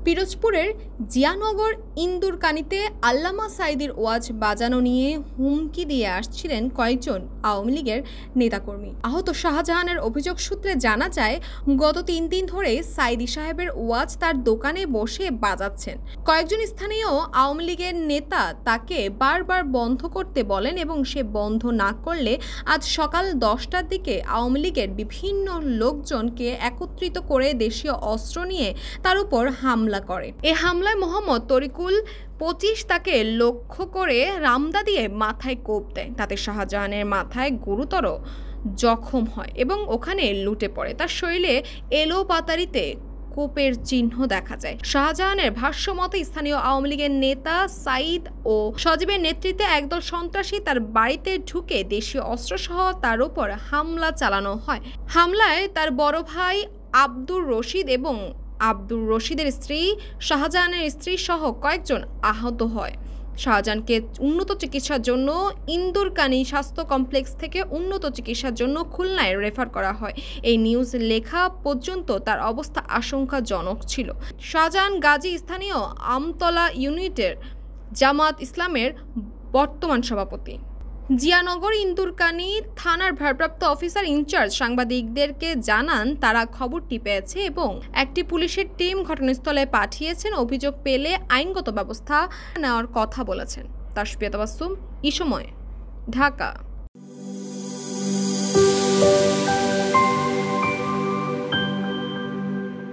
পিরোজপুরের জিয়ানগর ইন্দুরকানীতে আল্লামা সাঈদীর ওয়াজ বাজানো নিয়ে হুমকি দিয়ে আসছিলেন কয়েকজন আওয়ামী লীগের নেতাকর্মী। আহত শাহজাহানের অভিযোগ সূত্রে জানা যায়, গত ৩ দিন ধরে সাঈদী সাহেবের ওয়াজ তার দোকানে বসে বাজাচ্ছেন। কয়েকজন স্থানীয় আওয়ামী লীগের নেতা তাকে বারবার বন্ধ করতে বলেন এবং সে বন্ধ না করলে আজ সকাল 10টার দিকে আওয়ামী লীগের বিভিন্ন লোকজনকে একত্রিত করে দেশীয় অস্ত্র নিয়ে তার উপর হামলা করে। এই হামলায় মোহাম্মদ তরিকুল 25 তাকে লক্ষ্য করে রামদা দিয়ে মাথায় কোপ দেয়। তাতে শাহজাহানের মাথায় গুরুতর জখম হয় এবং ওখানে লুটে পড়ে। তার শরীরে এলোপাতাড়িতে কোপের চিহ্ন দেখা যায়। শাহজাহানের ভাষ্যমতে স্থানীয় আওয়ামী লীগের নেতা সাঈদ ও সজীবের নেতৃত্বে একদল সন্ত্রাসী তার বাড়িতে ঢুকে দেশীয় অস্ত্রসহ তার উপর হামলা চালানো হয়। হামলায় তার বড় ভাই আব্দুর রশিদ এবং আব্দুর রশিদের স্ত্রী, শাহজাহানের স্ত্রী সহ কয়েকজন আহত হয়। শাহজাহানকে উন্নত চিকিৎসার জন্য ইন্দুরকানী স্বাস্থ্য কমপ্লেক্স থেকে উন্নত চিকিৎসার জন্য খুলনায় রেফার করা হয়। এই নিউজ লেখা পর্যন্ত তার অবস্থা আশঙ্কাজনক ছিল। শাহজাহান গাজী স্থানীয় আমতলা ইউনিটের জামাত ইসলামের বর্তমান সভাপতি। জিয়ানগর ইন্দুরকানী থানার ভারপ্রাপ্ত অফিসার ইনচার্জ সাংবাদিকদেরকে জানান, তারা খবরটি পেয়েছে এবং একটি পুলিশের টিম ঘটনাস্থলে পাঠিয়েছেন। অভিযোগ পেলে আইনগত ব্যবস্থা নেওয়ার কথা বলেছেন। তাসফিয়া তাবাসসুম, এই সময়, ঢাকা।